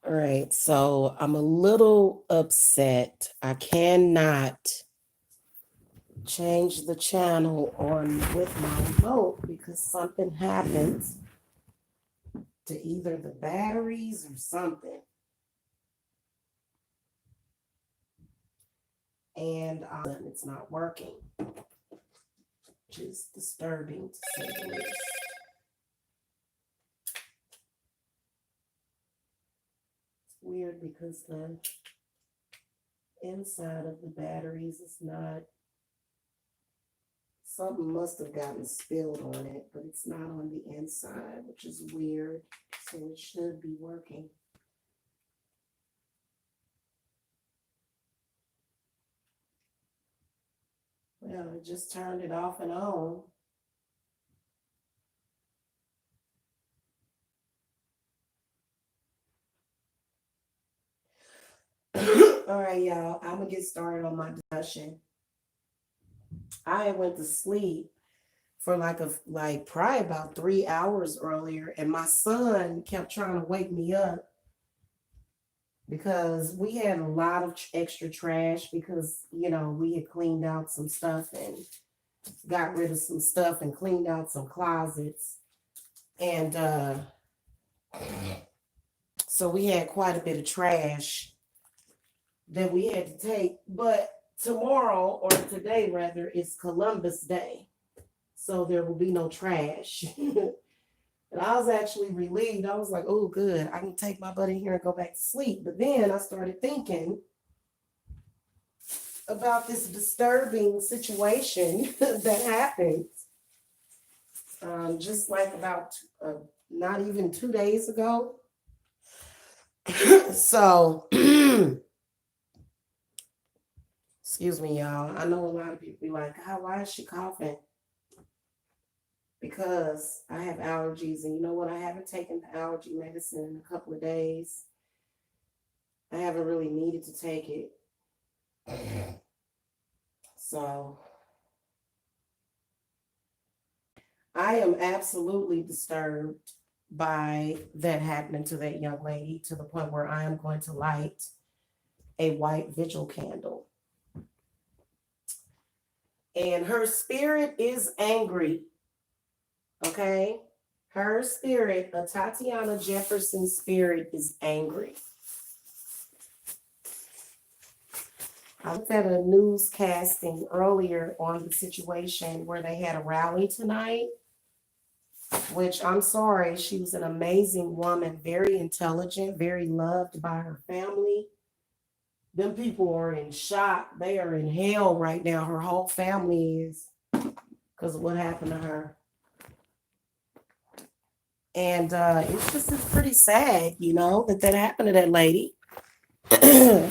All right, so I'm a little upset. I cannot change the channel on with my remote because something happened to either the batteries or something. And it's not working, which is disturbing to say the least. It's weird because the inside of the batteries is not, something must have gotten spilled on it, but it's not on the inside, which is weird. So it should be working. Well, I just turned it off and on. All right, y'all. I'm gonna get started on my discussion. I went to sleep for like probably about 3 hours earlier, and my son kept trying to wake me up because we had a lot of extra trash because we had cleaned out some stuff and got rid of some stuff and cleaned out some closets, and so we had quite a bit of trash that we had to take. But tomorrow, or today rather, is Columbus Day. So there will be no trash. And I was actually relieved. I was like, oh, good. I can take my butt in here and go back to sleep. But then I started thinking about this disturbing situation that happened just like about not even 2 days ago. So, excuse me, y'all. I know a lot of people be like, why is she coughing? Because I have allergies, and you know what? I haven't taken the allergy medicine in a couple of days. I haven't really needed to take it. So I am absolutely disturbed by that happening to that young lady, to the point where I am going to light a white vigil candle. And her spirit is angry. Okay? Her spirit, Tatiana Jefferson's spirit, is angry. I looked at a newscasting earlier on the situation where they had a rally tonight, which I'm sorry, she was an amazing woman, very intelligent, very loved by her family. Them people are in shock. They are in hell right now. Her whole family is, because of what happened to her. And it's pretty sad, that happened to that lady.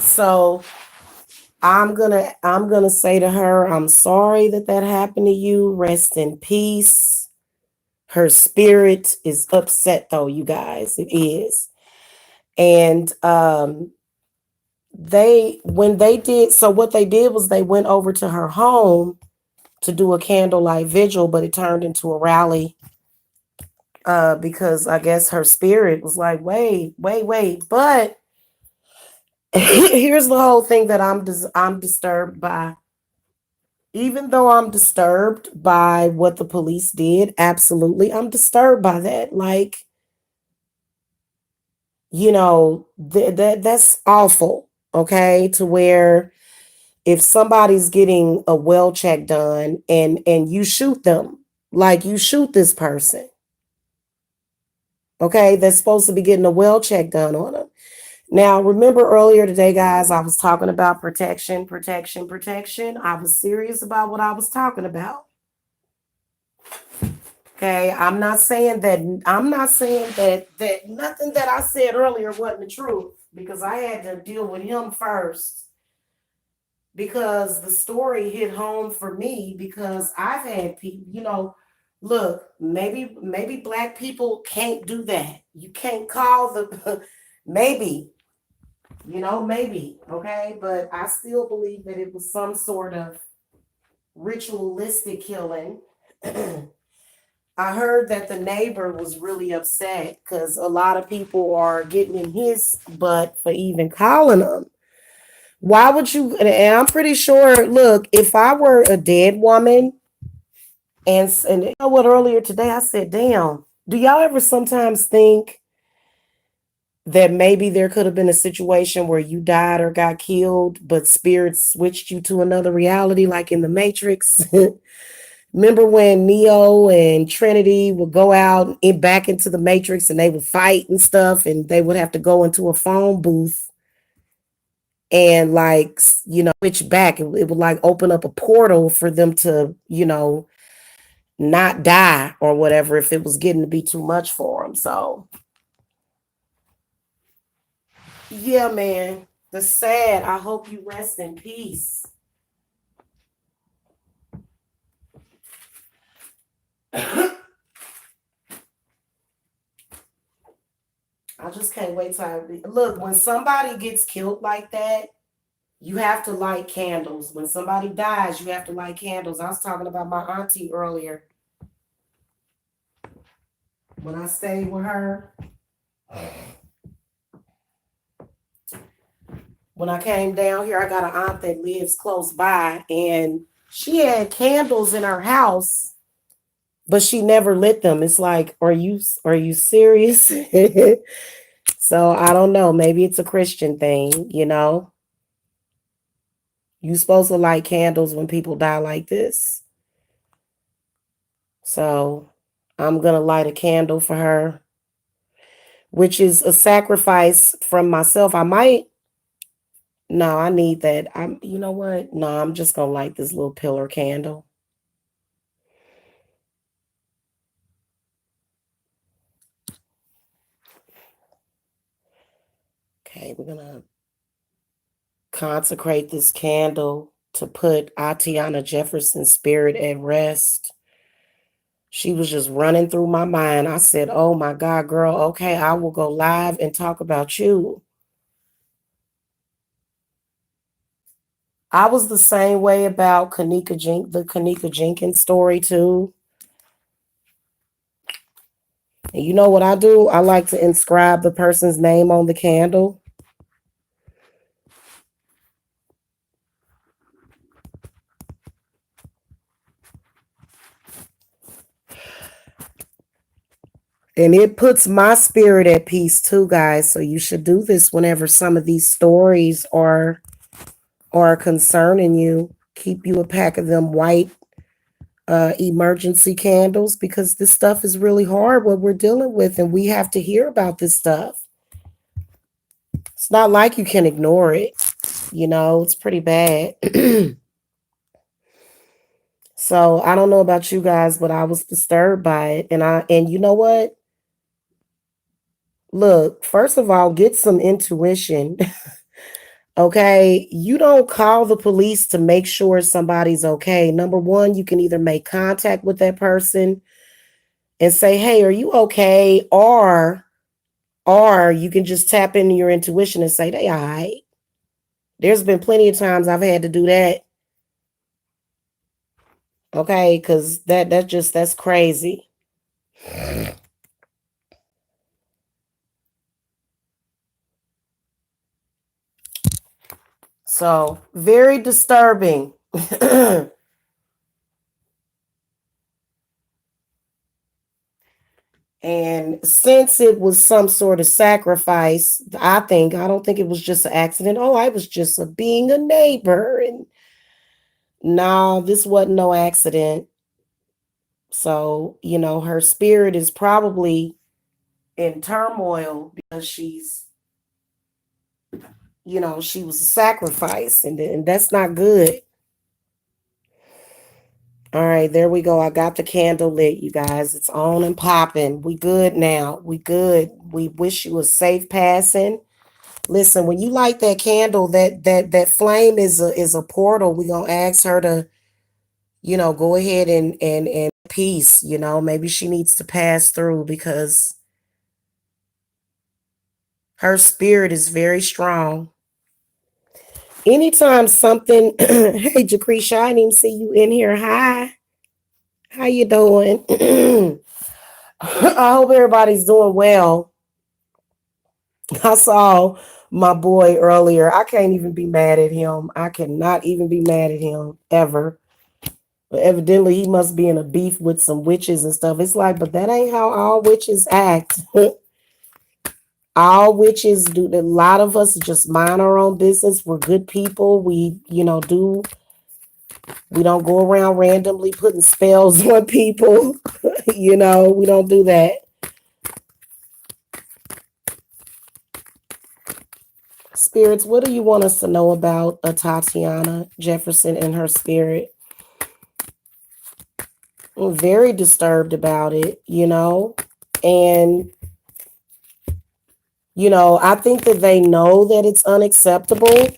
So I'm gonna say to her, I'm sorry that happened to you. Rest in peace. Her spirit is upset, though, you guys. It is. And what they did was they went over to her home to do a candlelight vigil, but it turned into a rally because I guess her spirit was like, wait. But here's the whole thing that I'm disturbed by. Even though I'm disturbed by what the police did, absolutely, I'm disturbed by that. Like, that's awful. Okay, to where if somebody's getting a well check done and you shoot them, like you shoot this person, okay, that's supposed to be getting a well check done on them. Now, remember earlier today, guys, I was talking about protection. I was serious about what I was talking about. Okay, I'm not saying that nothing that I said earlier wasn't the truth, because I had to deal with him first, because the story hit home for me, because I've had people, look, maybe black people can't do that. You can't call the maybe, maybe, okay, but I still believe that it was some sort of ritualistic killing. I heard that the neighbor was really upset because a lot of people are getting in his butt for even calling them. Why would you? And I'm pretty sure. Look, if I were a dead woman, and you know what? Earlier today, I said, "Damn, do y'all ever sometimes think that maybe there could have been a situation where you died or got killed, but spirits switched you to another reality, like in the Matrix?" Remember when Neo and Trinity would go out and back into the Matrix and they would fight and stuff, and they would have to go into a phone booth and like switch back. It would like open up a portal for them to not die or whatever if it was getting to be too much for them. So yeah, man, the sad. I hope you rest in peace. I just can't wait till look when somebody gets killed like that. You have to light candles. When somebody dies, you have to light candles. I was talking about my auntie earlier. When I stayed with her, when I came down here, I got an aunt that lives close by, and she had candles in her house, but she never lit them. It's like, are you serious? So I don't know. Maybe it's a Christian thing, You supposed to light candles when people die like this. So I'm gonna light a candle for her, which is a sacrifice from myself. I might no, I need that. I'm you know what? No, I'm just gonna light this little pillar candle. Okay, we're gonna consecrate this candle to put Atatiana Jefferson's spirit at rest. She was just running through my mind. I said, "Oh my God, girl, okay, I will go live and talk about you." I was the same way about the Kanika Jenkins story too. And you know what I do? I like to inscribe the person's name on the candle. And it puts my spirit at peace too, guys. So you should do this whenever some of these stories are concerning you. Keep you a pack of them white emergency candles because this stuff is really hard what we're dealing with, and we have to hear about this stuff. It's not like you can ignore it. It's pretty bad. So I don't know about you guys, but I was disturbed by it. And you know what? Look, first of all, get some intuition. Okay, you don't call the police to make sure somebody's okay. Number one, you can either make contact with that person and say, "Hey, are you okay?" Or you can just tap into your intuition and say, "They all right." There's been plenty of times I've had to do that. Okay, because that's crazy. So very disturbing. And since it was some sort of sacrifice, I don't think it was just an accident. Oh, I was just being a neighbor. And no, this wasn't no accident. So, her spirit is probably in turmoil because she was a sacrifice, and that's not good. All right, there we go. I got the candle lit, you guys. It's on and popping. We good now. We good. We wish you a safe passing. Listen, when you light that candle, that flame is a portal. We gonna ask her to, go ahead and peace. Maybe she needs to pass through because her spirit is very strong. Anytime something, hey, Jacretia, I didn't even see you in here. Hi, how you doing? I hope everybody's doing well. I saw my boy earlier. I can't even be mad at him. I cannot even be mad at him ever. But evidently, he must be in a beef with some witches and stuff. It's like, but that ain't how all witches act. All witches do. A lot of us just mind our own business. We're good people. We don't go around randomly putting spells on people. We don't do that. Spirits, what do you want us to know about Tatiana Jefferson and her spirit? I'm very disturbed about it. And, I think that they know that it's unacceptable.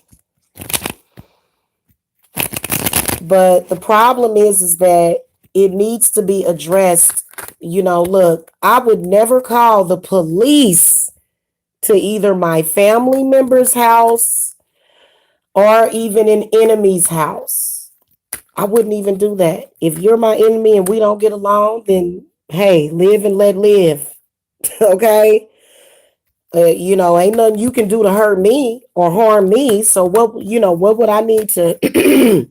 But the problem is that it needs to be addressed. Look, I would never call the police to either my family member's house or even an enemy's house. I wouldn't even do that. If you're my enemy and we don't get along, then hey, live and let live. Okay? Ain't nothing you can do to hurt me or harm me. So what would I need to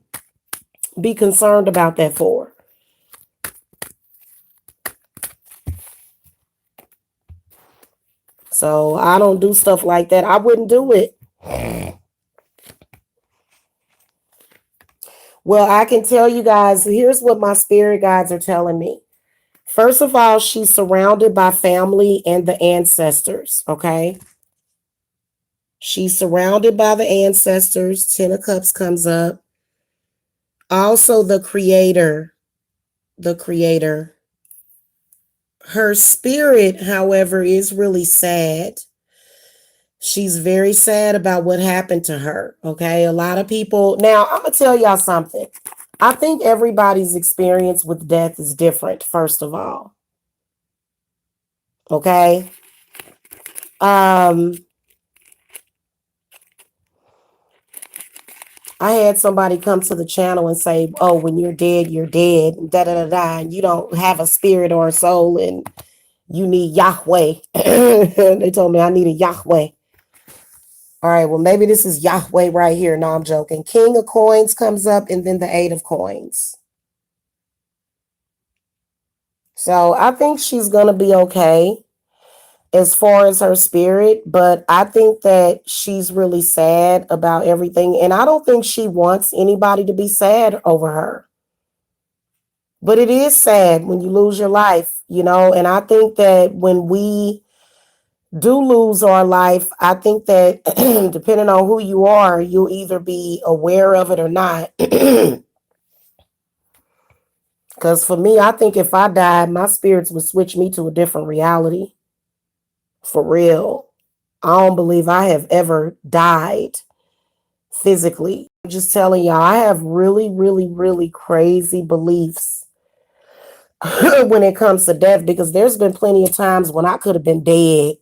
be concerned about that for? So I don't do stuff like that. I wouldn't do it. Well, I can tell you guys, here's what my spirit guides are telling me. First of all, she's surrounded by family and the ancestors, okay? She's surrounded by the ancestors. Ten of Cups comes up. Also, the creator. The creator. Her spirit, however, is really sad. She's very sad about what happened to her. Okay. A lot of people. Now, I'm going to tell y'all something. I think everybody's experience with death is different, first of all. Okay. I had somebody come to the channel and say, oh, when you're dead, da da da da, and you don't have a spirit or a soul, and you need Yahweh. They told me I needed Yahweh. All right, well, maybe this is Yahweh right here. No, I'm joking. King of Coins comes up, and then the Eight of Coins. So I think she's going to be okay as far as her spirit, but I think that she's really sad about everything. And I don't think she wants anybody to be sad over her. But it is sad when you lose your life. And I think that when we do lose our life, I think that depending on who you are, you'll either be aware of it or not. Because for me, I think if I died, my spirits would switch me to a different reality. For real. I don't believe I have ever died physically. I'm just telling y'all, I have really, really, really crazy beliefs when it comes to death, because there's been plenty of times when I could have been dead.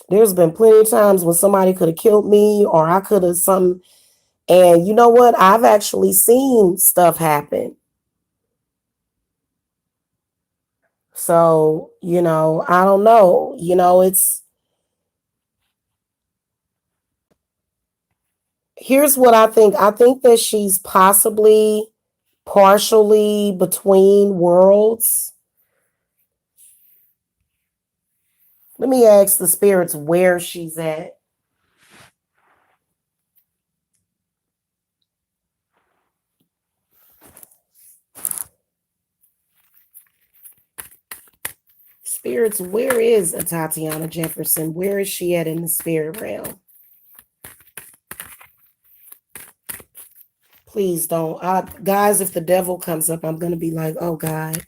There's been plenty of times when somebody could have killed me or I could have something. And you know what? I've actually seen stuff happen. So, I don't know. Here's what I think. I think that she's possibly partially between worlds. Let me ask the spirits where she's at. Spirits, where is Tatiana Jefferson? Where is she at in the spirit realm? Please don't. Guys, if the devil comes up, I'm going to be like, oh, God.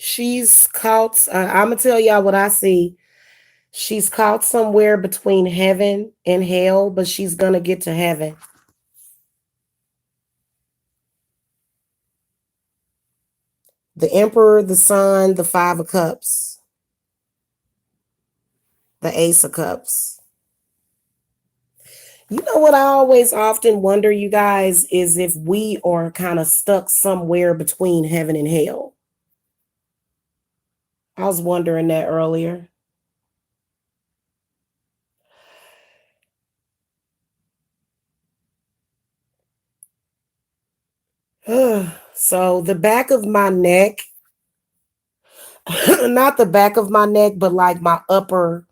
She's caught. I'm going to tell y'all what I see. She's caught somewhere between heaven and hell, but she's going to get to heaven. The Emperor, the Sun, the Five of Cups, the Ace of Cups. You know what I always often wonder, you guys, is if we are kind of stuck somewhere between heaven and hell. I was wondering that earlier. So the back of my neck, not the back of my neck, but like my upper,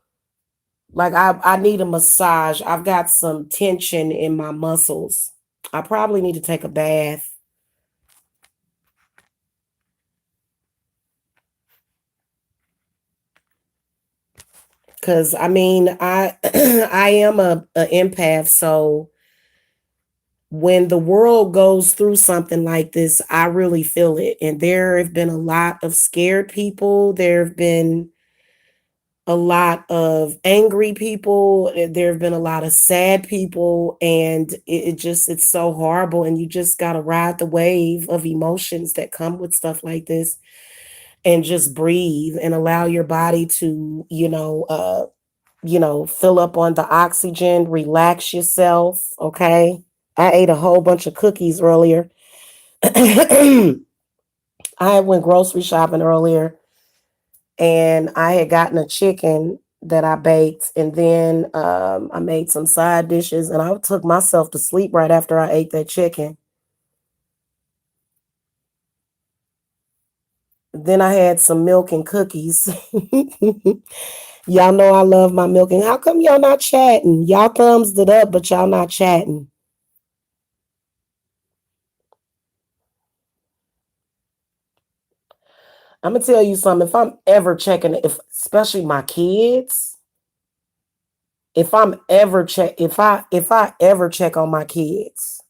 like I need a massage. I've got some tension in my muscles. I probably need to take a bath. Cause I mean, I I am a empath, so when the world goes through something like this, I really feel it. And there have been a lot of scared people. There have been a lot of angry people. There have been a lot of sad people. And it just, it's so horrible. And you just got to ride the wave of emotions that come with stuff like this and just breathe and allow your body to, fill up on the oxygen, relax yourself. Okay. I ate a whole bunch of cookies earlier. I went grocery shopping earlier and I had gotten a chicken that I baked, and then I made some side dishes, and I took myself to sleep right after I ate that chicken. Then I had some milk and cookies. Y'all know I love my milk. And how come y'all not chatting? Y'all thumbs it up, but y'all not chatting. I'm gonna tell you something. If I'm ever checking, if especially my kids, if I ever check on my kids,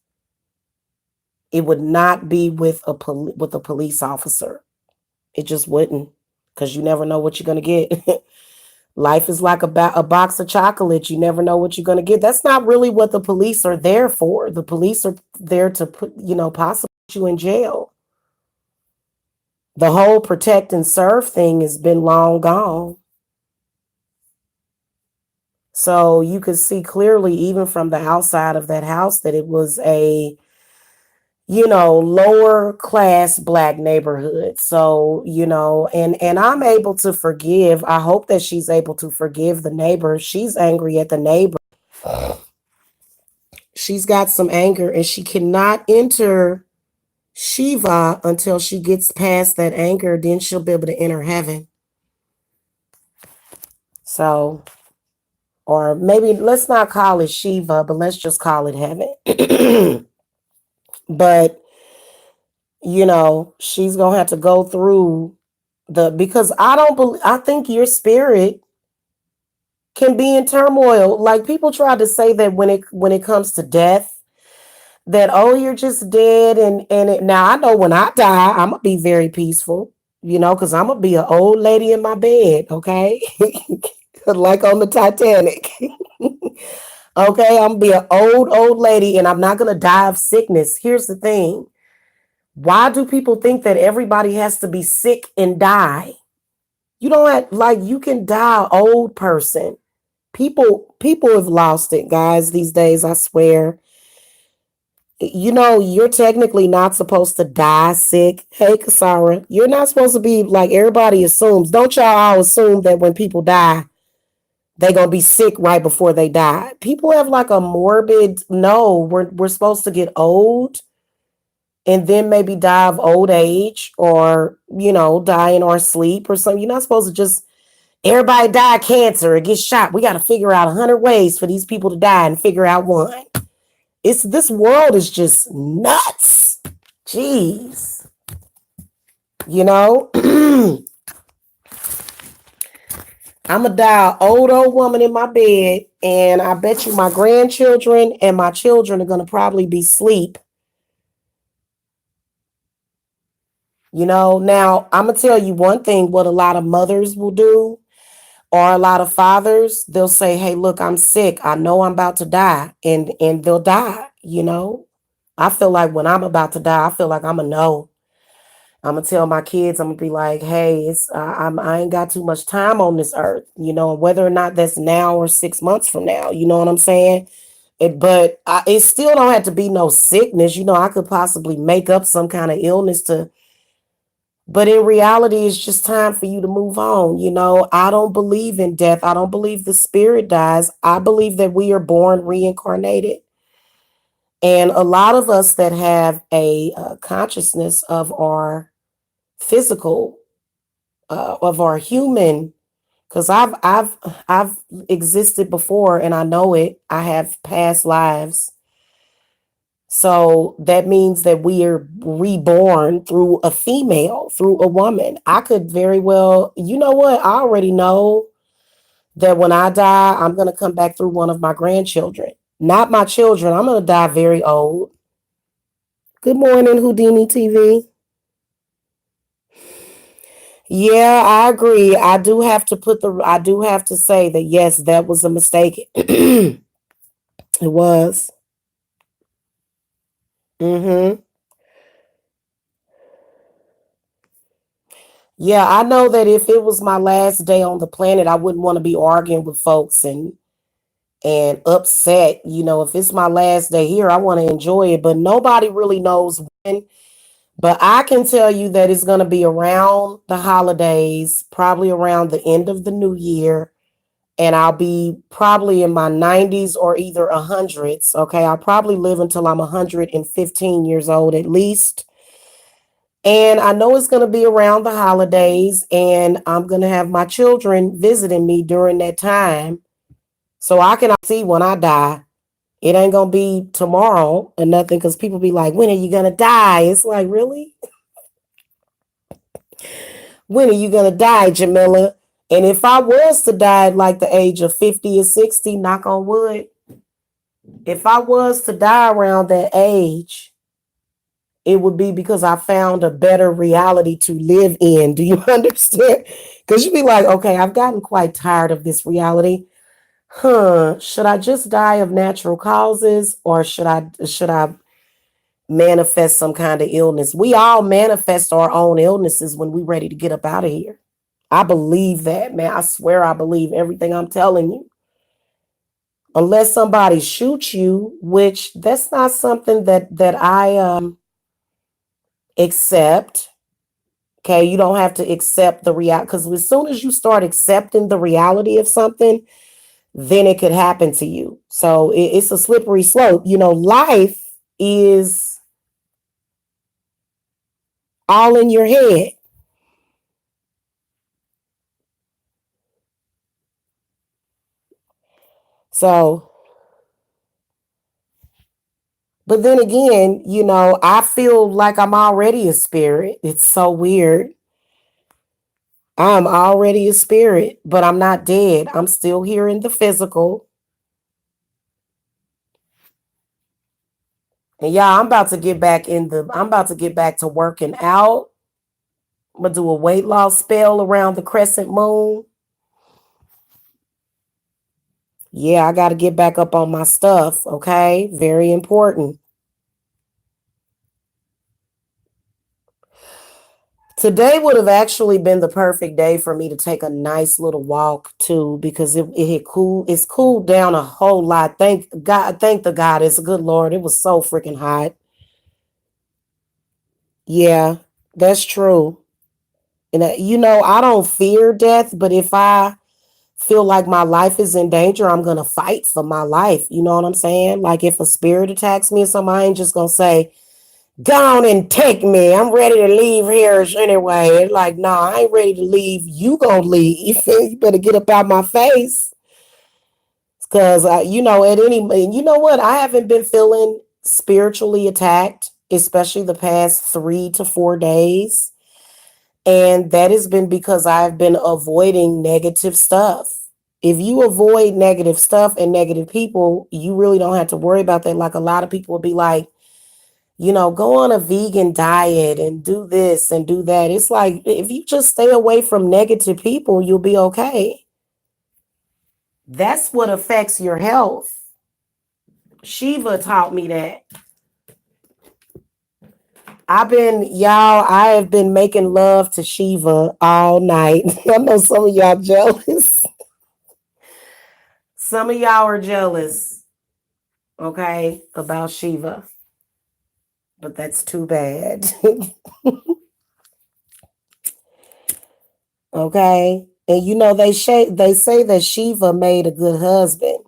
it would not be with with a police officer. It just wouldn't, because you never know what you're gonna get. Life is like a box of chocolates. You never know what you're gonna get. That's not really what the police are there for. The police are there to put, possibly put you in jail. The whole protect and serve thing has been long gone. So you could see clearly, even from the outside of that house, that it was a, lower class black neighborhood. So, and I'm able to forgive. I hope that she's able to forgive the neighbor. She's angry at the neighbor. She's got some anger and she cannot enter Shiva until she gets past that anger. Then she'll be able to enter heaven. So, or maybe let's not call it Shiva, but let's just call it heaven. But she's gonna have to go through because I don't believe, I think your spirit can be in turmoil. Like people try to say that when it comes to death, that oh, you're just dead, now I know when I die, I'm gonna be very peaceful, because I'm gonna be an old lady in my bed, okay? Like on the Titanic. Okay, I'm gonna be an old lady and I'm not gonna die of sickness. Here's the thing. Why do people think that everybody has to be sick and die? You don't have, like, you can die old person. People have lost it, guys, these days, I swear. You're technically not supposed to die sick. Hey, Kasara, you're not supposed to be like everybody assumes. Don't y'all all assume that when people die, they gonna be sick right before they die? People have like a morbid, no, we're supposed to get old and then maybe die of old age, or die in our sleep or something. You're not supposed to just everybody die of cancer or get shot. We got to figure out 100 ways for these people to die and figure out one. This world is just nuts. Jeez. you know I'm gonna die an old woman in my bed, and I bet you my grandchildren and my children are gonna probably be asleep. Now I'm gonna tell you one thing, what a lot of mothers will do, or a lot of fathers, they'll say, hey, look, I'm sick, I know I'm about to die, and they'll die. I feel like when I'm about to die, I feel like I'm a no. I'm gonna tell my kids, I'm gonna be like, hey, I ain't got too much time on this earth, whether or not that's now or 6 months from now, you know what I'm saying? It still don't have to be no sickness, I could possibly make up some kind of illness but in reality, it's just time for you to move on. I don't believe in death. I don't believe the spirit dies. I believe that we are born reincarnated. And a lot of us that have a consciousness of our physical, of our human, because I've existed before and I know it. I have past lives. So that means that we are reborn through a female, through a woman. I could very well, you know what? I already know that when I die, I'm going to come back through one of my grandchildren. Not my children. I'm going to die very old. Good morning, Houdini TV. Yeah, I agree. I do have to say that yes, that was a mistake. It was. Mm-hmm. Yeah, I know that if it was my last day on the planet, I wouldn't want to be arguing with folks and upset. If it's my last day here, I want to enjoy it, but nobody really knows when. But I can tell you that it's going to be around the holidays, probably around the end of the new year, and I'll be probably in my 90s or either 100s. Okay, I'll probably live until I'm 115 years old at least. And I know it's going to be around the holidays, and I'm going to have my children visiting me during that time. So I can see when I die. It ain't going to be tomorrow or nothing because people be like, when are you going to die? It's like, really? When are you going to die, Jamila? And if I was to die at like the age of 50 or 60, knock on wood, if I was to die around that age, it would be because I found a better reality to live in. Do you understand? Because you'd be like, okay, I've gotten quite tired of this reality. Should I just die of natural causes or should I manifest some kind of illness? We all manifest our own illnesses when we're ready to get up out of here. I believe that, man. I swear I believe everything I'm telling you. Unless somebody shoots you, which that's not something that I accept. Okay, you don't have to accept the reality because as soon as you start accepting the reality of something, then it could happen to you. So it's a slippery slope. Life is all in your head. So, but then again, I feel like I'm already a spirit. It's so weird. I'm already a spirit, but I'm not dead. I'm still here in the physical. And yeah, I'm about to get back to working out. I'm gonna do a weight loss spell around the crescent moon. Yeah, I gotta get back up on my stuff, okay? Very important. Today would have actually been the perfect day for me to take a nice little walk too, because it's cooled down a whole lot. Thank the God, it's a good Lord. It was so freaking hot. Yeah, that's true. And I don't fear death, but if I feel like my life is in danger, I'm gonna fight for my life. You know what I'm saying? Like if a spirit attacks me or something, I ain't just gonna say, "Go on and take me. I'm ready to leave here anyway." It's like, no, I ain't ready to leave. You gonna leave? You better get up out my face, because at any, you know what? I haven't been feeling spiritually attacked, especially the past 3 to 4 days. And that has been because I've been avoiding negative stuff. If you avoid negative stuff and negative people, you really don't have to worry about that. Like a lot of people will be like, go on a vegan diet and do this and do that. It's like, if you just stay away from negative people, you'll be okay. That's what affects your health. Shiva taught me that. I have been making love to Shiva all night. I know some of y'all jealous. Some of y'all are jealous, okay, about Shiva, but that's too bad. Okay. And you know they say that Shiva made a good husband.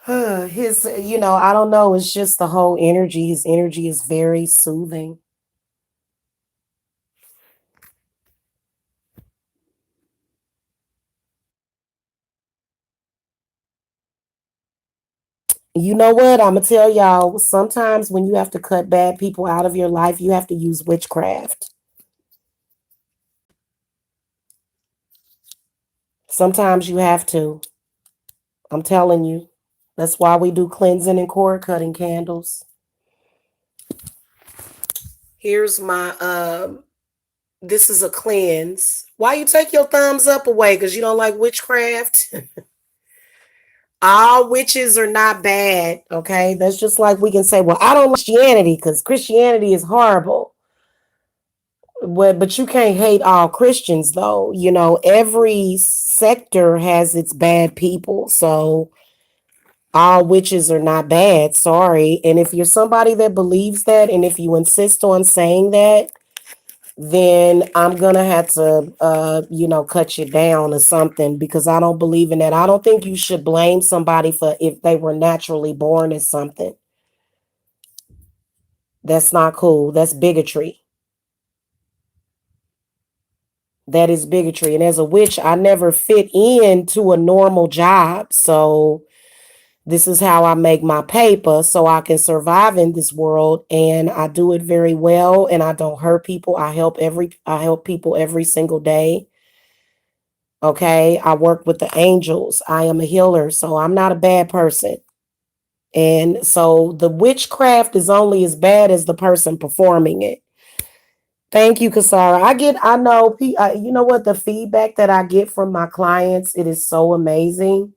His, I don't know, it's just the whole energy. His energy is very soothing. You know what? I'm gonna tell y'all, sometimes when you have to cut bad people out of your life, you have to use witchcraft. Sometimes you have to. I'm telling you. That's why we do cleansing and cord cutting candles. Here's my this is a cleanse. Why you take your thumbs up away? Because you don't like witchcraft? All witches are not bad, okay? That's just like we can say, well, I don't like Christianity because Christianity is horrible. But you can't hate all Christians, though. Every sector has its bad people. So all witches are not bad. Sorry. And if you're somebody that believes that, and if you insist on saying that, then I'm gonna have to, cut you down or something because I don't believe in that. I don't think you should blame somebody for if they were naturally born as something. That's not cool. That's bigotry. That is bigotry. And as a witch, I never fit into a normal job. So this is how I make my paper so I can survive in this world. And I do it very well and I don't hurt people. I help people every single day. Okay. I work with the angels. I am a healer. So I'm not a bad person. And so the witchcraft is only as bad as the person performing it. Thank you, Kasara. I know, you know what, the feedback that I get from my clients, it is so amazing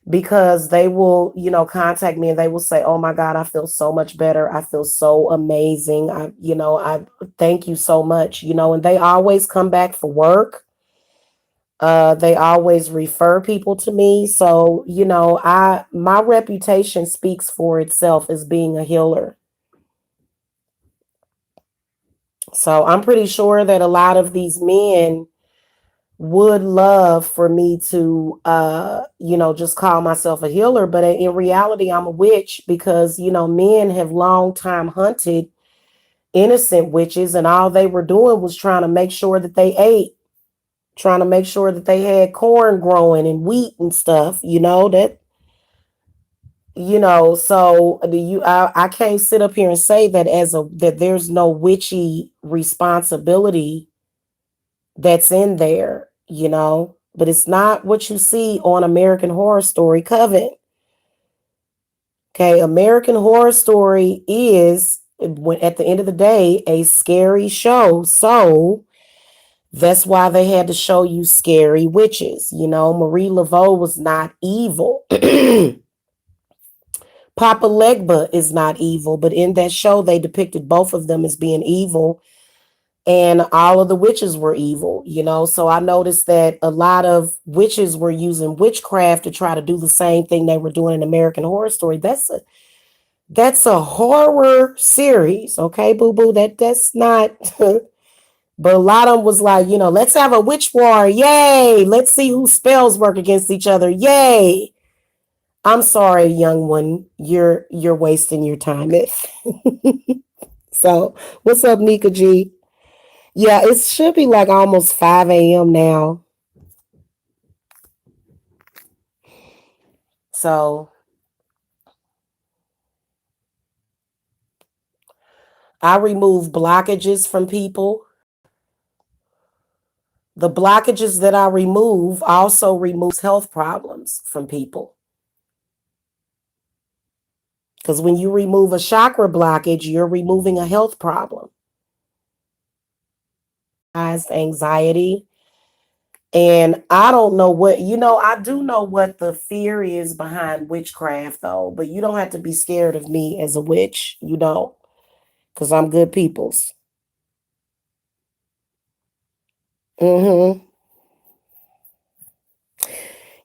because they will, contact me and they will say, oh my God, I feel so much better. I feel so amazing. I thank you so much, and they always come back for work. They always refer people to me. So, my reputation speaks for itself as being a healer. So I'm pretty sure that a lot of these men would love for me to just call myself a healer, but in reality I'm a witch because men have long time hunted innocent witches and all they were doing was trying to make sure that they ate, trying to make sure that they had corn growing and wheat and stuff, so do you I can't sit up here and say that that there's no witchy responsibility that's in there, but it's not what you see on American Horror Story Coven. Okay, American Horror Story is, at the end of the day, a scary show. So that's why they had to show you scary witches. Marie Laveau was not evil. Papa Legba is not evil, but in that show, they depicted both of them as being evil and all of the witches were evil, so I noticed that a lot of witches were using witchcraft to try to do the same thing they were doing in American Horror Story. That's a horror series, okay, boo boo. That's not but a lot of them was like, let's have a witch war, yay, let's see whose spells work against each other, yay. I'm sorry, young one, you're wasting your time. So what's up, Nika G? Yeah, it should be like almost 5 a.m. now. So I remove blockages from people. The blockages that I remove also removes health problems from people. Because when you remove a chakra blockage, you're removing a health problem. Anxiety. And I don't know I do know what the fear is behind witchcraft though, but you don't have to be scared of me as a witch. You don't, because I'm good people's. Mm-hmm.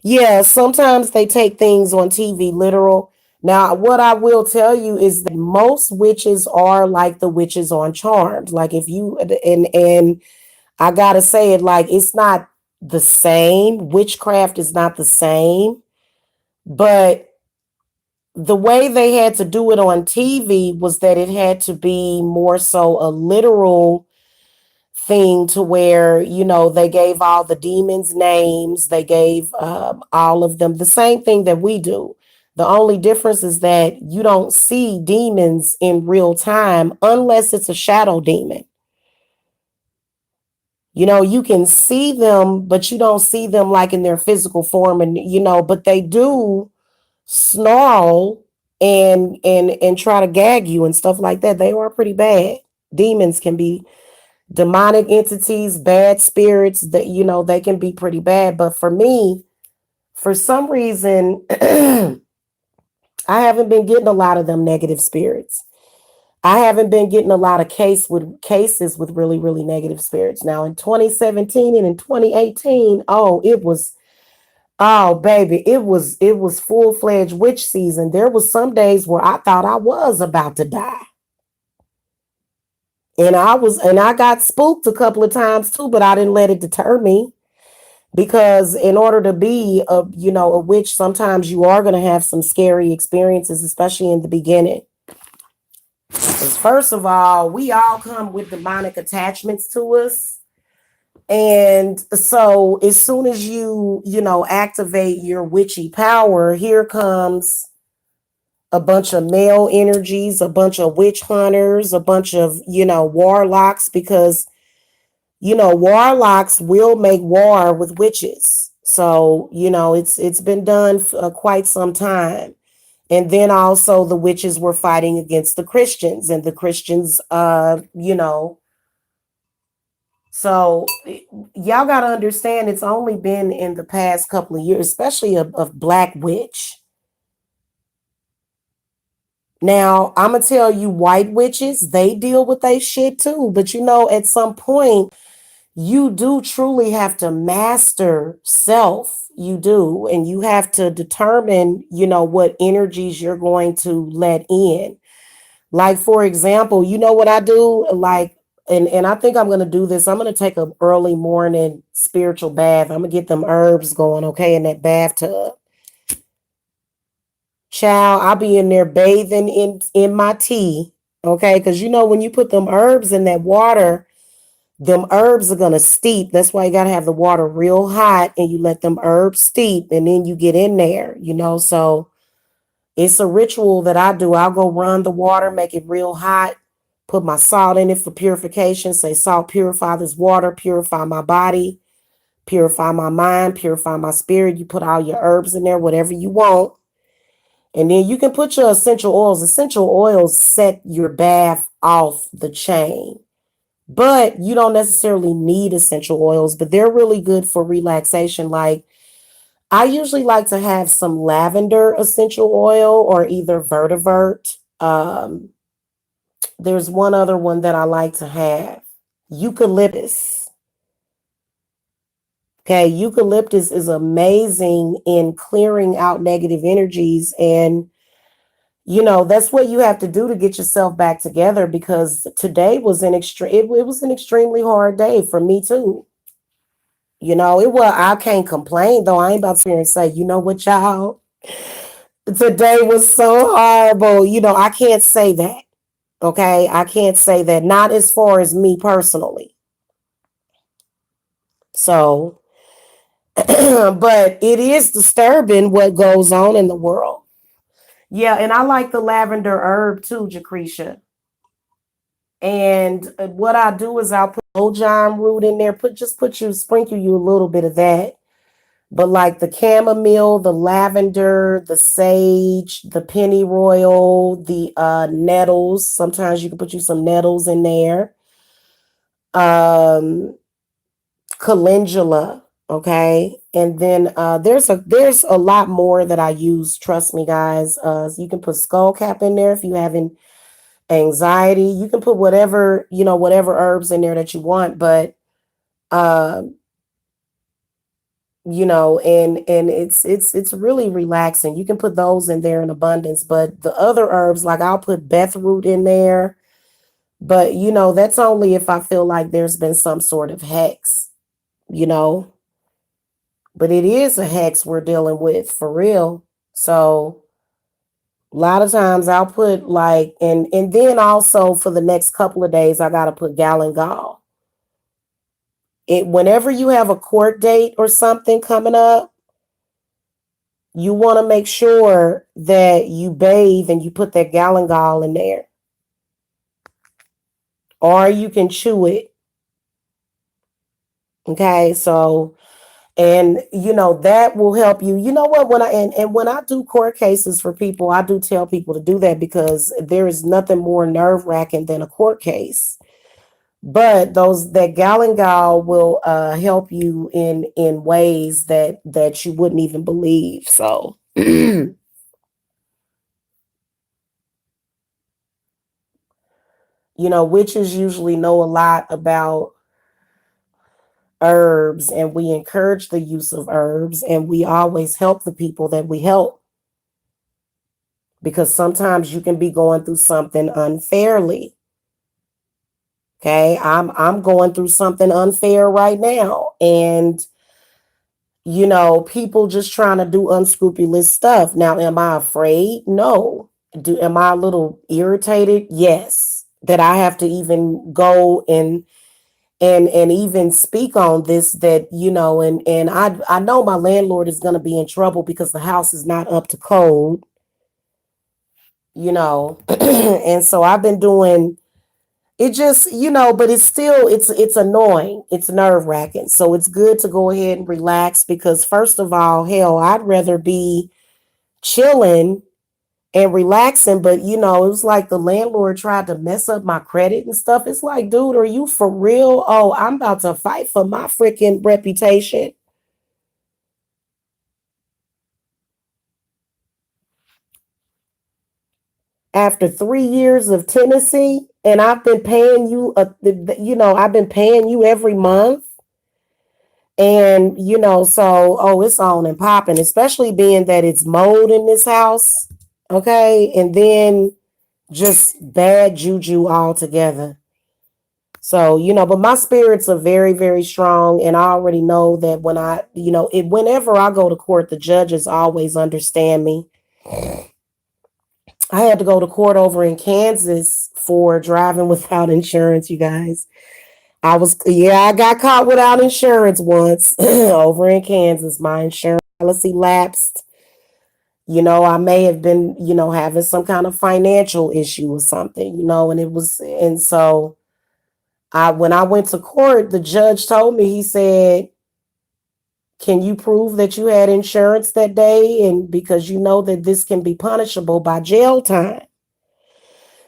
Yeah, sometimes they take things on TV literal. Now, what I will tell you is that most witches are like the witches on Charmed. Like if you and I gotta say it, like it's not the same. Witchcraft is not the same, but the way they had to do it on TV was that it had to be more so a literal thing to where, they gave all the demons names, they gave all of them the same thing that we do. The only difference is that you don't see demons in real time unless it's a shadow demon. You can see them, but you don't see them like in their physical form, and but they do snarl and try to gag you and stuff like that. They are pretty bad. Demons can be demonic entities, bad spirits, that they can be pretty bad. But for me, for some reason, I haven't been getting a lot of them negative spirits. I haven't been getting a lot of cases with really, really negative spirits. Now in 2017 and in 2018, oh baby, it was full-fledged witch season. There was some days where I thought I was about to die. And I got spooked a couple of times too, but I didn't let it deter me, because in order to be a witch, sometimes you are going to have some scary experiences, especially in the beginning. 'Cause first of all, we all come with demonic attachments to us. And so as soon as you activate your witchy power, here comes a bunch of male energies, a bunch of witch hunters, a bunch of, warlocks, because, warlocks will make war with witches. So, it's been done for quite some time. And then also the witches were fighting against the Christians, and the Christians, so y'all got to understand, it's only been in the past couple of years, especially of Black Witch. Now, I'm going to tell you, white witches, they deal with they shit too. But at some point, you do truly have to master self. You do. And you have to determine, what energies you're going to let in. Like, for example, you know what I do? Like, and I think I'm going to do this. I'm going to take an early morning spiritual bath. I'm going to get them herbs going, okay, in that bathtub. Child, I'll be in there bathing in my tea, okay? Because when you put them herbs in that water, them herbs are gonna steep. That's why you gotta have the water real hot, and you let them herbs steep, and then you get in there, So it's a ritual that I do. I'll go run the water, make it real hot, put my salt in it for purification. Say, salt, purify this water, purify my body, purify my mind, purify my spirit. You put all your herbs in there, whatever you want. And then you can put your essential oils. Essential oils set your bath off the chain. But you don't necessarily need essential oils, but they're really good for relaxation. Like, I usually like to have some lavender essential oil, or either vetiver. There's one other one that I like to have. Eucalyptus. Okay, eucalyptus is amazing in clearing out negative energies, and that's what you have to do to get yourself back together, because today was it was an extremely hard day for me too. I can't complain though. I ain't about to sit here and say, you know what, y'all, today was so horrible. I can't say that. Okay. I can't say that. Not as far as me personally. So, but it is disturbing what goes on in the world. Yeah. And I like the lavender herb too, Jacretia. And what I do is I'll put John root in there. Sprinkle you a little bit of that. But like the chamomile, the lavender, the sage, the pennyroyal, the nettles. Sometimes you can put you some nettles in there. Um, calendula. Okay. And then there's a lot more that I use. Trust me, guys. You can put skull cap in there if you having anxiety. You can put whatever, whatever herbs in there that you want, but uh, and it's really relaxing. You can put those in there in abundance, but the other herbs, like I'll put root in there, but that's only if I feel like there's been some sort of hex, you know, but it is a hex we're dealing with for real. So a lot of times I'll put like, and then also for the next couple of days I gotta put galangal. It Whenever you have a court date or something coming up, you want to make sure that you bathe and you put that galangal in there, or you can chew it. Okay, so and that will help you. You know what? And when I do court cases for people, I do tell people to do that because there is nothing more nerve wracking than a court case. But those that galangal will help you in ways that you wouldn't even believe. So witches usually know a lot about herbs, and we encourage the use of herbs, and we always help the people that we help, because sometimes you can be going through something unfairly. Okay, I'm going through something unfair right now, and people just trying to do unscrupulous stuff. Now, am I afraid? No. Am I a little irritated? Yes. That I have to even go and even speak on this, that and I know my landlord is going to be in trouble because the house is not up to code. And so I've been doing it, just but it's still, it's annoying, it's nerve-wracking. So it's good to go ahead and relax, because first of all, hell, I'd rather be chilling and relaxing, but it was like the landlord tried to mess up my credit and stuff. It's like, dude, are you for real? Oh, I'm about to fight for my freaking reputation. After 3 years of tenancy, and I've been paying you, I've been paying you every month. And, so, oh, it's on and popping, especially being that it's mold in this house. Okay. And then just bad juju altogether. So, but my spirits are very, very strong. And I already know that whenever I go to court, the judges always understand me. I had to go to court over in Kansas for driving without insurance, you guys. I got caught without insurance once over in Kansas. My insurance policy lapsed. I may have been, having some kind of financial issue or something, and so when I went to court, the judge told me, he said, can you prove that you had insurance that day? And because you know that this can be punishable by jail time.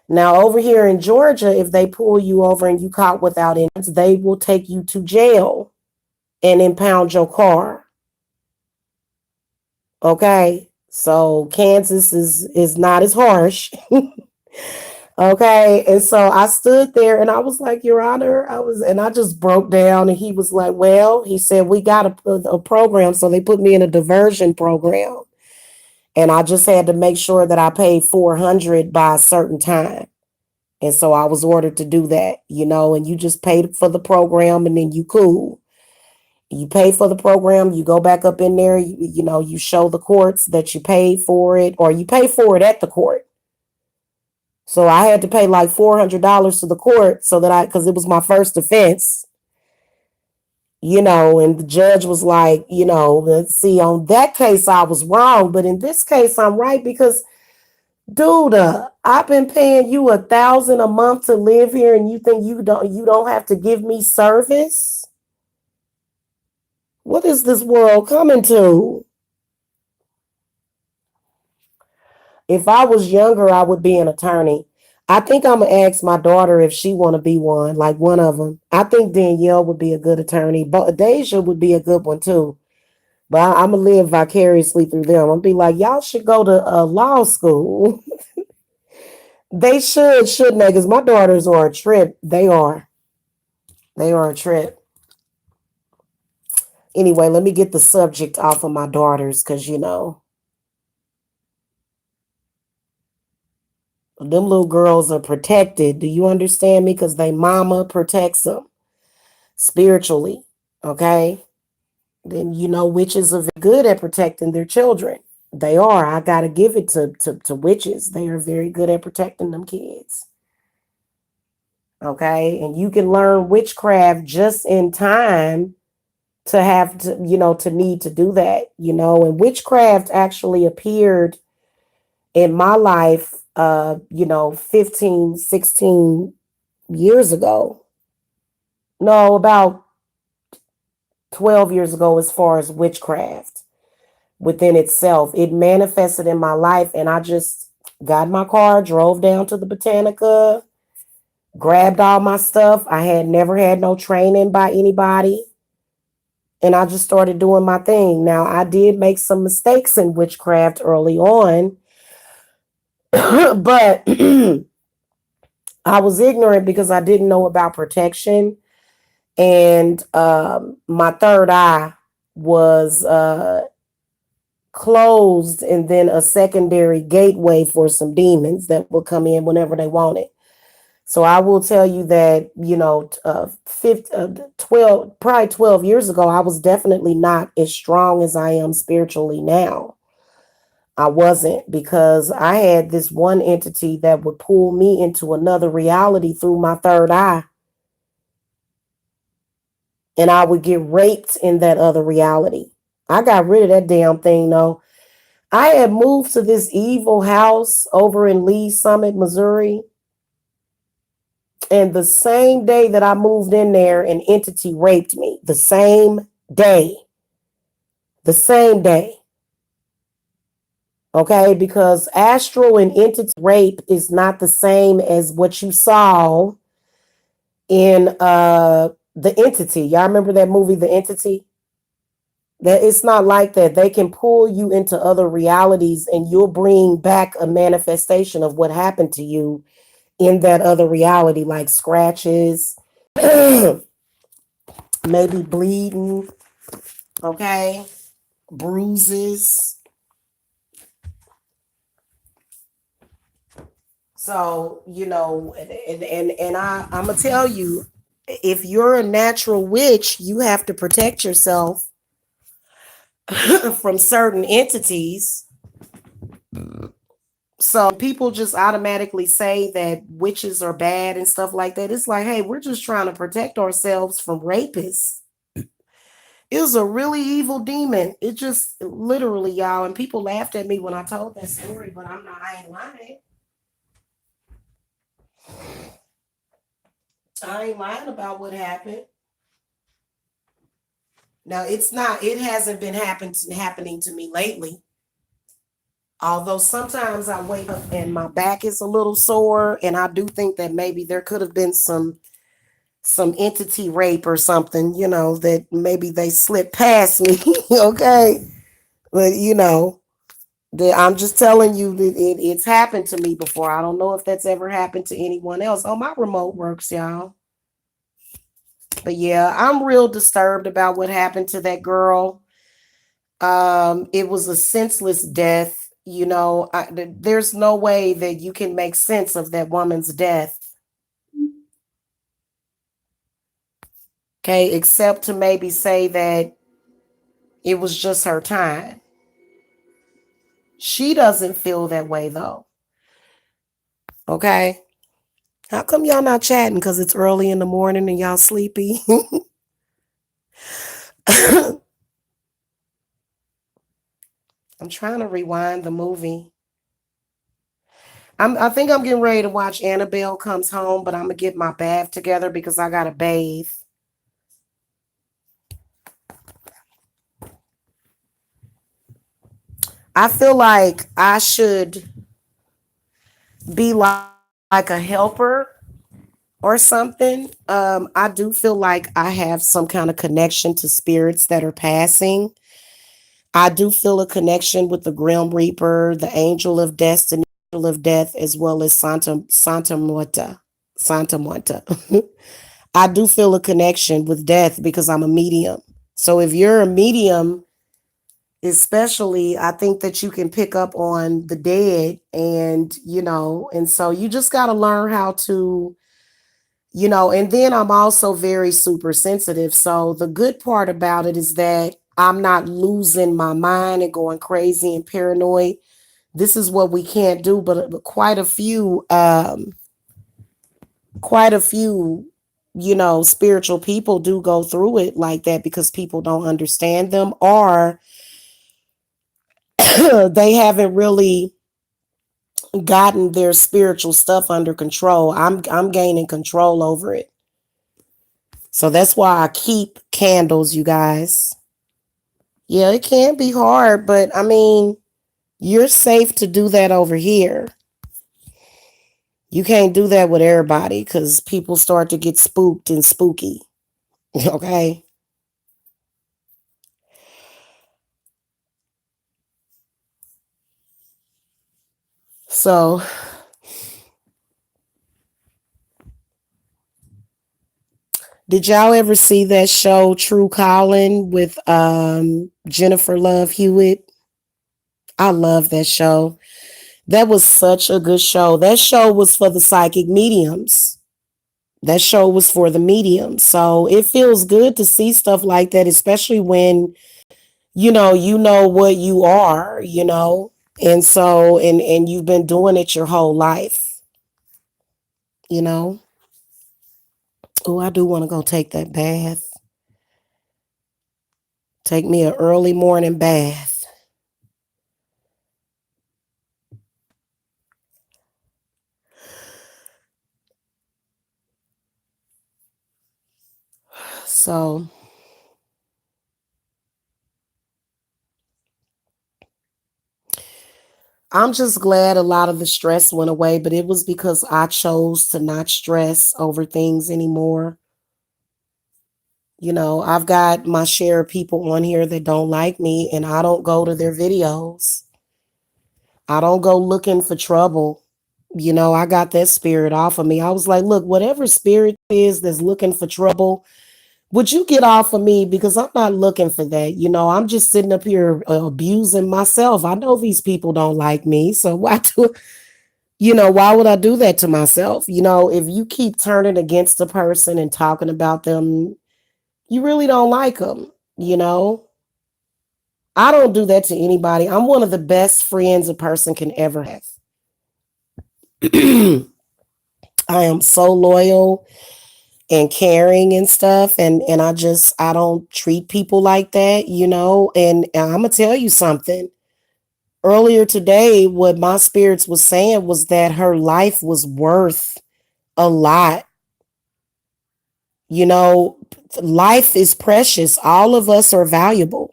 Now, over here in Georgia, if they pull you over and you caught without insurance, they will take you to jail and impound your car. Okay. So Kansas is not as harsh. Okay. And so I stood there and I was like, Your Honor, and I just broke down, and he was like, well, he said, we got a program. So they put me in a diversion program. And I just had to make sure that I paid 400 by a certain time. And so I was ordered to do that, and you just paid for the program, and then you cool. You pay for the program, you go back up in there, you show the courts that you paid for it, or you pay for it at the court. So I had to pay like $400 to the court, because it was my first offense, and the judge was like, see, on that case, I was wrong. But in this case, I'm right, because, dude, I've been paying you 1,000 a month to live here, and you think you don't have to give me service? What is this world coming to? If I was younger, I would be an attorney. I think I'm gonna ask my daughter if she want to be one, like one of them. I think Danielle would be a good attorney, but Deja would be a good one too. But I'm gonna live vicariously through them. I'm gonna be like, y'all should go to law school. They shouldn't they? Because my daughters are a trip. They are a trip. Anyway, let me get the subject off of my daughters, because them little girls are protected. Do you understand me? Because they mama protects them spiritually. Okay. Then witches are very good at protecting their children. They are. I gotta give it to witches. They are very good at protecting them kids. Okay. And you can learn witchcraft just in time to have to need to do that. And witchcraft actually appeared in my life 15, 16 years ago. No, about 12 years ago, as far as witchcraft within itself. It manifested in my life, and I just got in my car, drove down to the Botanica, grabbed all my stuff. I had never had no training by anybody, and I just started doing my thing. Now, I did make some mistakes in witchcraft early on, but I was ignorant because I didn't know about protection. And my third eye was closed, and then a secondary gateway for some demons that will come in whenever they want it. So I will tell you that, 12, probably 12 years ago, I was definitely not as strong as I am spiritually now. I wasn't, because I had this one entity that would pull me into another reality through my third eye. And I would get raped in that other reality. I got rid of that damn thing though. I had moved to this evil house over in Lee Summit, Missouri. And the same day that I moved in there, an entity raped me. The same day. The same day. Okay, because astral and entity rape is not the same as what you saw in The Entity. Y'all remember that movie, The Entity? That it's not like that. They can pull you into other realities, and you'll bring back a manifestation of what happened to you in that other reality, like scratches, maybe bleeding, okay, bruises. So, I'm gonna tell you, if you're a natural witch, you have to protect yourself from certain entities. So people just automatically say that witches are bad and stuff like that. It's like, hey, we're just trying to protect ourselves from rapists. It was a really evil demon. It just literally, y'all, and people laughed at me when I told that story, but I ain't lying. I ain't lying about what happened. Now it hasn't been happening to me lately. Although sometimes I wake up and my back is a little sore, and I do think that maybe there could have been some entity rape or something, that maybe they slipped past me. Okay. But I'm just telling you that it's happened to me before. I don't know if that's ever happened to anyone else. Oh, my remote works, y'all. But yeah, I'm real disturbed about what happened to that girl. It was a senseless death. There's no way that you can make sense of that woman's death. Okay, except to maybe say that it was just her time. She doesn't feel that way though. Okay. How come y'all not chatting? Because it's early in the morning and y'all sleepy? I'm trying to rewind the movie. I think I'm getting ready to watch Annabelle Comes Home, but I'm gonna get my bath together because I gotta bathe. I feel like I should be like like a helper or something. I do feel like I have some kind of connection to spirits that are passing. I do feel a connection with the Grim Reaper, the Angel of Destiny, Angel of Death, as well as Santa Muerta. Santa Muerta. I do feel a connection with death because I'm a medium. So if you're a medium, especially, I think that you can pick up on the dead, and and so you just got to learn how to, and then I'm also very super sensitive. So the good part about it is that I'm not losing my mind and going crazy and paranoid. This is what we can't do, but quite a few, spiritual people do go through it like that because people don't understand them, or they haven't really gotten their spiritual stuff under control. I'm gaining control over it. So that's why I keep candles, you guys. Yeah, it can be hard, but I mean, you're safe to do that over here. You can't do that with everybody because people start to get spooked and spooky. Okay. So, did y'all ever see that show True Calling with Jennifer Love Hewitt? I love that show. That was such a good show. That show was for the psychic mediums. That show was for the mediums. So it feels good to see stuff like that, especially when you know what you are. And so and you've been doing it your whole life, you know. Oh, I do want to go take that bath. Take me an early morning bath. So I'm just glad a lot of the stress went away, but it was because I chose to not stress over things anymore. I've got my share of people on here that don't like me, and I don't go to their videos. I don't go looking for trouble. I got that spirit off of me. I was like, look, whatever spirit is that's looking for trouble, would you get off of me? Because I'm not looking for that. I'm just sitting up here abusing myself. I know these people don't like me. So why would I do that to myself? If you keep turning against a person and talking about them, you really don't like them. You know, I don't do that to anybody. I'm one of the best friends a person can ever have. I am so loyal and caring and stuff, and I don't treat people like that, and I'm gonna tell you something. Earlier today, what my spirits was saying was that her life was worth a lot. you know Life is precious. All of us are valuable.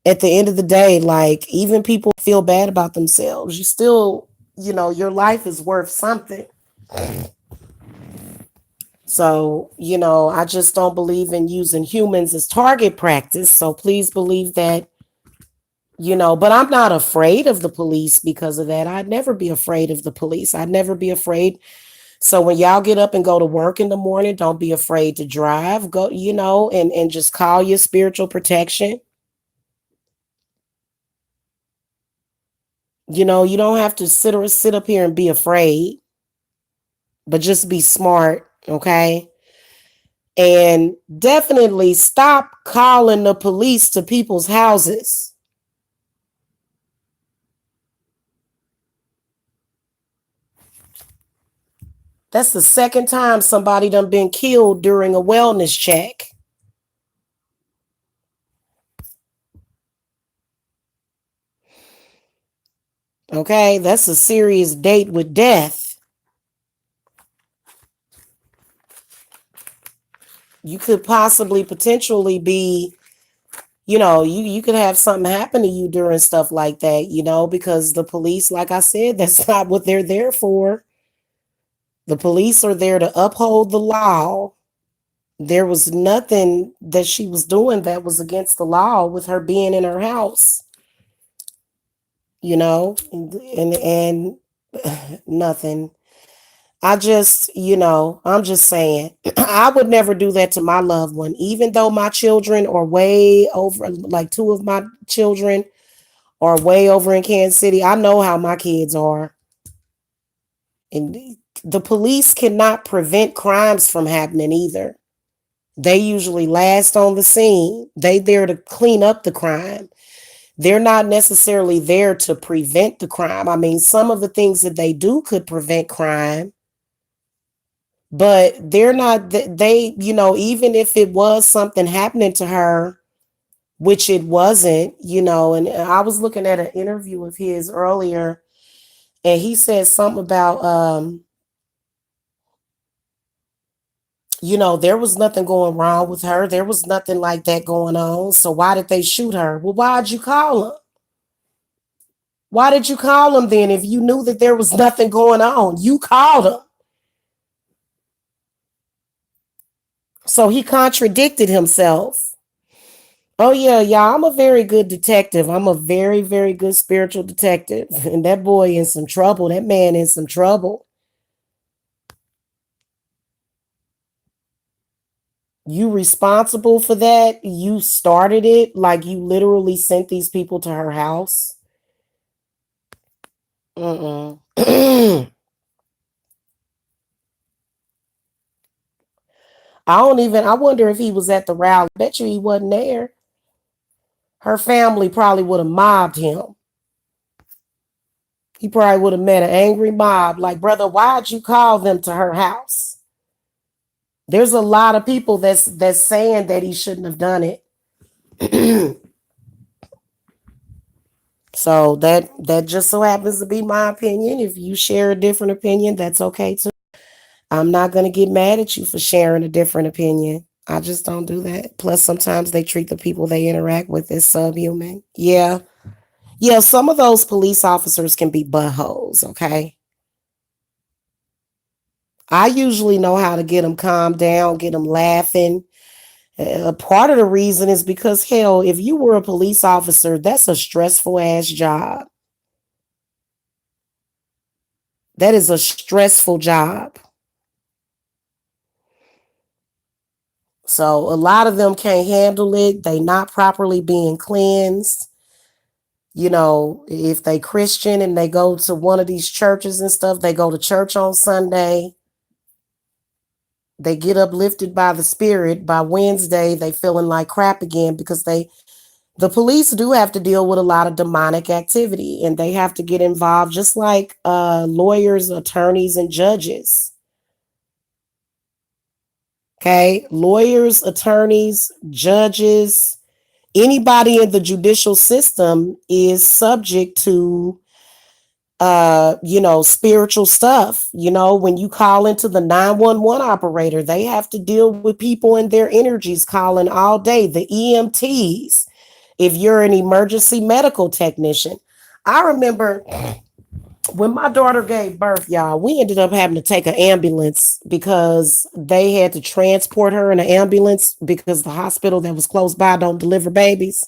At the end of the day, like, even people feel bad about themselves, you still, your life is worth something. So, I just don't believe in using humans as target practice. So please believe that, but I'm not afraid of the police because of that. I'd never be afraid of the police. I'd never be afraid. So when y'all get up and go to work in the morning, don't be afraid to drive. Go, and just call your spiritual protection. You don't have to sit up here and be afraid, but just be smart, okay? And definitely stop calling the police to people's houses. That's the second time somebody done been killed during a wellness check. Okay, that's a serious date with death. You could possibly potentially be, You could have something happen to you during stuff like that, because the police, like I said, that's not what they're there for. The police are there to uphold the law. There was nothing that she was doing that was against the law with her being in her house, and nothing. I'm just saying, I would never do that to my loved one, even though my children are way over, like two of my children are way over in Kansas City. I know how my kids are. And the police cannot prevent crimes from happening either. They usually last on the scene. They there to clean up the crime. They're not necessarily there to prevent the crime. I mean, some of the things that they do could prevent crime, but they're not, even if it was something happening to her, which it wasn't, and I was looking at an interview of his earlier, and he said something about, there was nothing going wrong with her. There was nothing like that going on. So why did they shoot her? Well, why'd you call him? Why did you call him then if you knew that there was nothing going on? You called him. So he contradicted himself. Oh, yeah, y'all. I'm a very good detective. I'm a very, very good spiritual detective. And that boy in some trouble. That man in some trouble. You responsible for that? You started it, like you literally sent these people to her house? Mm-mm. I wonder if he was at the rally. I bet you he wasn't there. Her family probably would have mobbed him. He probably would have met an angry mob. Like, brother, why'd you call them to her house? There's a lot of people that's saying that he shouldn't have done it. So that just so happens to be my opinion. If you share a different opinion, that's okay too. I'm not gonna get mad at you for sharing a different opinion. I just don't do that. Plus, sometimes they treat the people they interact with as subhuman. Yeah. Yeah, some of those police officers can be buttholes, okay? I usually know how to get them calmed down, get them laughing. Part of the reason is because, hell, if you were a police officer, that's a stressful ass job. That is a stressful job. So a lot of them can't handle it. They not properly being cleansed. If they Christian and they go to one of these churches and stuff, they go to church on Sunday. They get uplifted by the spirit. By Wednesday, they feeling like crap again because the police do have to deal with a lot of demonic activity, and they have to get involved just like lawyers, attorneys, and judges. Okay, lawyers, attorneys, judges, anybody in the judicial system is subject to spiritual stuff. When you call into the 911 operator, they have to deal with people and their energies calling all day, the EMTs. If you're an emergency medical technician, I remember when my daughter gave birth, y'all, we ended up having to take an ambulance because they had to transport her in an ambulance because the hospital that was close by don't deliver babies.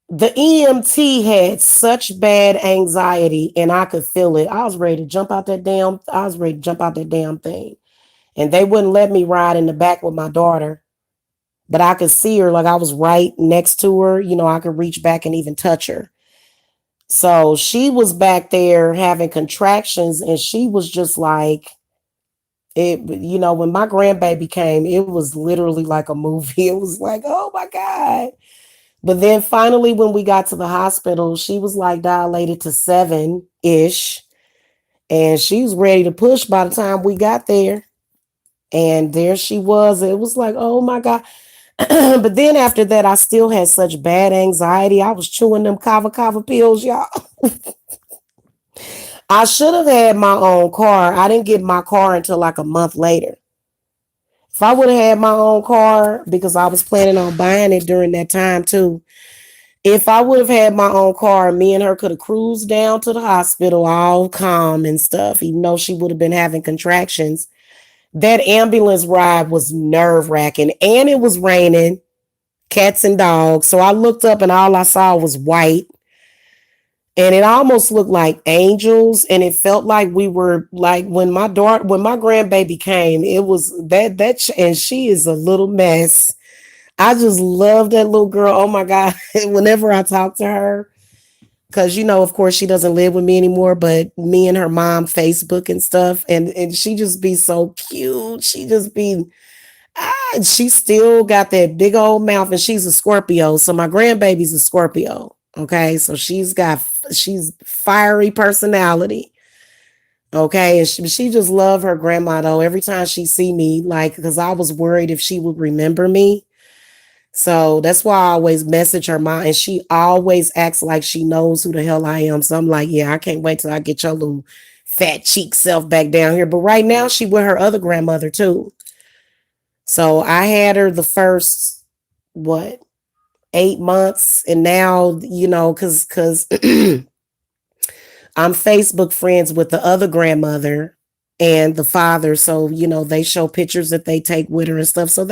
The EMT had such bad anxiety and I could feel it. I was ready to jump out that damn thing. And they wouldn't let me ride in the back with my daughter. But I could see her, like I was right next to her. I could reach back and even touch her. So she was back there having contractions and she was just like, when my grandbaby came, it was literally like a movie. It was like, oh my God. But then finally, when we got to the hospital, she was like dilated to 7-ish. And she was ready to push by the time we got there. And there she was. It was like, oh my God. But then after that, I still had such bad anxiety. I was chewing them kava kava pills, y'all. I should have had my own car. I didn't get my car until like a month later. If I would have had my own car, because I was planning on buying it during that time too. If I would have had my own car, me and her could have cruised down to the hospital all calm and stuff, even though she would have been having contractions. That ambulance ride was nerve wracking, and it was raining, cats and dogs. So I looked up and all I saw was white, and it almost looked like angels. And it felt like we were like when my grandbaby came, it was and she is a little mess. I just love that little girl. Oh my God. Whenever I talk to her, because of course she doesn't live with me anymore, but me and her mom Facebook and stuff, and she just be so cute. She just be she still got that big old mouth, and she's a Scorpio. So my grandbaby's a Scorpio. Okay, so she's fiery personality. Okay, and she just love her grandma though. Every time she see me, like, because I was worried if she would remember me. So that's why I always message her mom, and she always acts like she knows who the hell I am. So I'm like, yeah, I can't wait till I get your little fat cheek self back down here. But right now, she with her other grandmother too. So I had her the first what 8 months, and now because I'm Facebook friends with the other grandmother and the father. So they show pictures that they take with her and stuff. So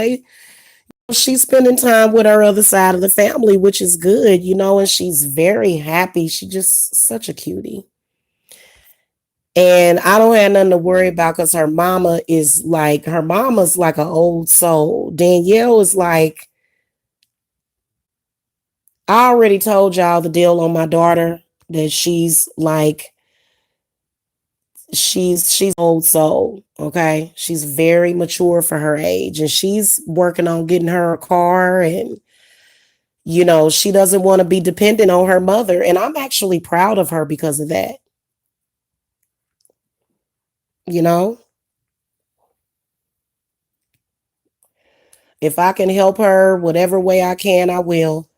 she's spending time with her other side of the family, which is good, and she's very happy. She just such a cutie. And I don't have nothing to worry about because her mama's like an old soul. Danielle is like, I already told y'all the deal on my daughter, that she's old soul. Okay. She's very mature for her age, and she's working on getting her a car, and she doesn't want to be dependent on her mother. And I'm actually proud of her because of that. You know, if I can help her whatever way I can, I will.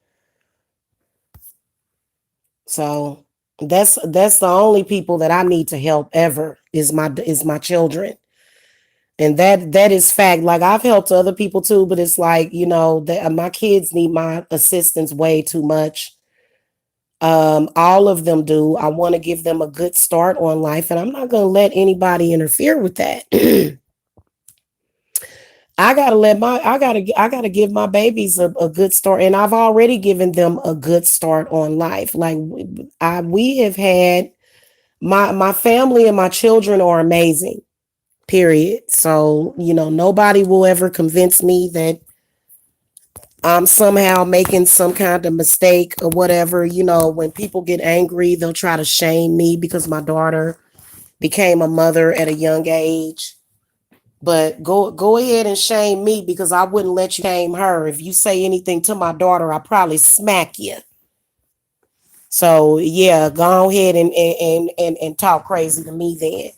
So that's the only people that I need to help ever is my children. And that is fact. Like, I've helped other people too, but it's like, that my kids need my assistance way too much. All of them do. I want to give them a good start on life, and I'm not going to let anybody interfere with that. I gotta give my babies a good start, and I've already given them a good start on life. Like, we have had my family and my children are amazing. Period. So nobody will ever convince me that I'm somehow making some kind of mistake or whatever. When people get angry, they'll try to shame me because my daughter became a mother at a young age. But go ahead and shame me, because I wouldn't let you shame her. If you say anything to my daughter, I'll probably smack you. So yeah, go ahead and talk crazy to me then,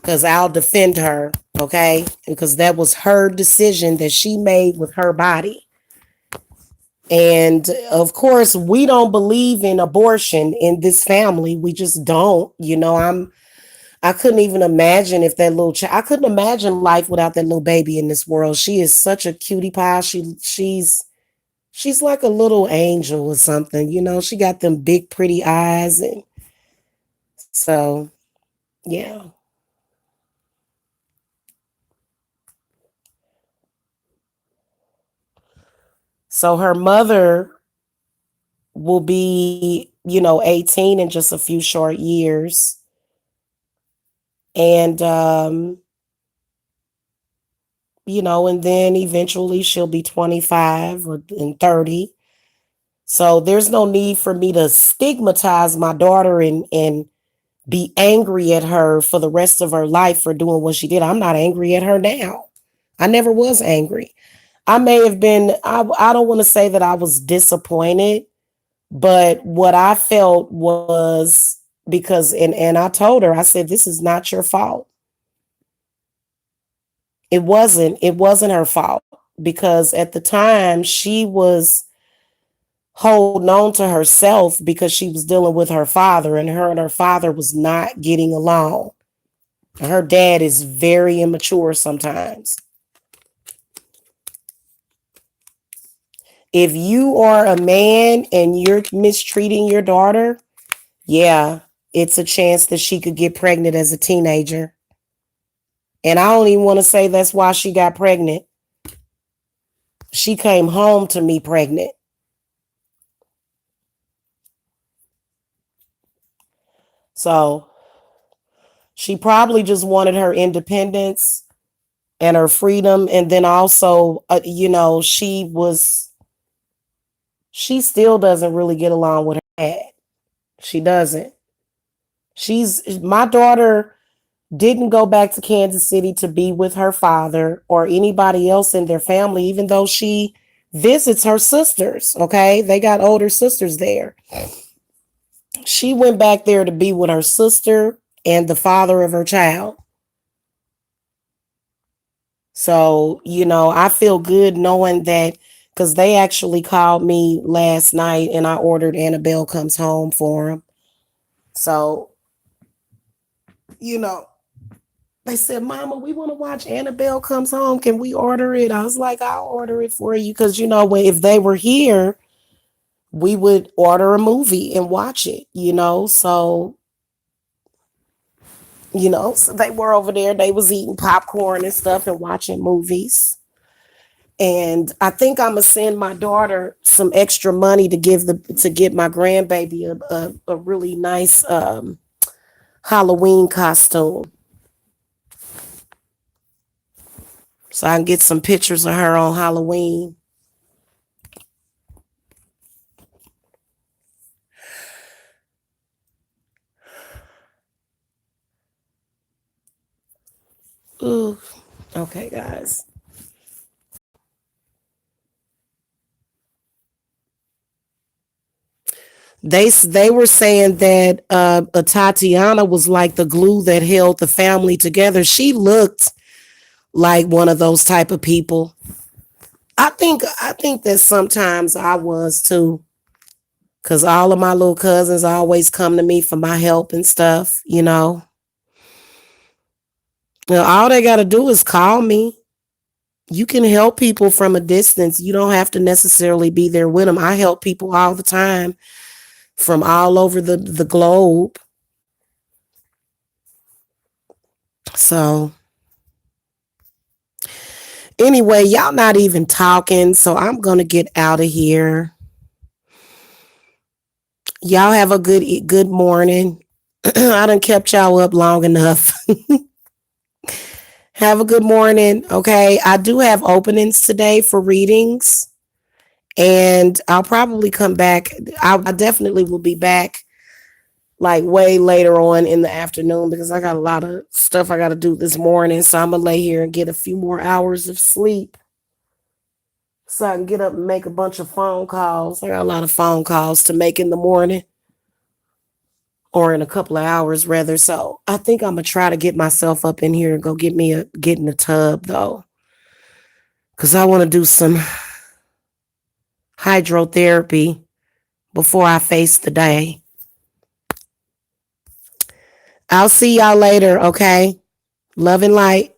because I'll defend her. Okay, because that was her decision that she made with her body. And of course, we don't believe in abortion in this family. We just don't. I couldn't even imagine if that little child. I couldn't imagine life without that little baby in this world. She is such a cutie pie. She's like a little angel or something. She got them big pretty eyes, and so yeah. So her mother will be 18 in just a few short years, and and then eventually she'll be 25 or and 30. So there's no need for me to stigmatize my daughter and be angry at her for the rest of her life for doing what she did. I'm not angry at her now. I never was angry. I may have been, I don't want to say that I was disappointed, but what I felt was, because, and I told her, I said, this is not your fault. It wasn't her fault, because at the time she was holding on to herself because she was dealing with her father, and her father was not getting along. Her dad is very immature sometimes. If you are a man and you're mistreating your daughter, yeah, it's a chance that she could get pregnant as a teenager. And I don't even want to say that's why she got pregnant. She came home to me pregnant. So she probably just wanted her independence and her freedom. And then also, she still doesn't really get along with her dad. She doesn't. My daughter didn't go back to Kansas City to be with her father or anybody else in their family, even though she visits her sisters. Okay. They got older sisters there. She went back there to be with her sister and the father of her child. So, I feel good knowing that because they actually called me last night and I ordered Annabelle Comes Home for them. So, you know, they said, Mama, we want to watch Annabelle Comes Home. Can we order it? I was like, I'll order it for you. Because, if they were here, we would order a movie and watch it, So they were over there. They was eating popcorn and stuff and watching movies. And I think I'm gonna send my daughter some extra money to get my grandbaby a really nice Halloween costume, so I can get some pictures of her on Halloween. Ooh, okay, guys. They were saying that Tatiana was like the glue that held the family together. She looked like one of those type of people. I think that sometimes I was too, because all of my little cousins always come to me for my help and stuff. All they got to do is call me. You can help people from a distance. You don't have to necessarily be there with them. I help people all the time from all over the globe. So anyway, y'all not even talking, so I'm going to get out of here. Y'all have a good morning. I done kept y'all up long enough. Have a good morning. Okay. I do have openings today for readings, and I'll probably come back. I definitely will be back like way later on in the afternoon because I got a lot of stuff I got to do this morning. So I'm going to lay here and get a few more hours of sleep so I can get up and make a bunch of phone calls. I got a lot of phone calls to make in the morning, or in a couple of hours rather. So I think I'm gonna try to get myself up in here and go get in the tub though. Cause I want to do some hydrotherapy before I face the day. I'll see y'all later, okay? Love and light.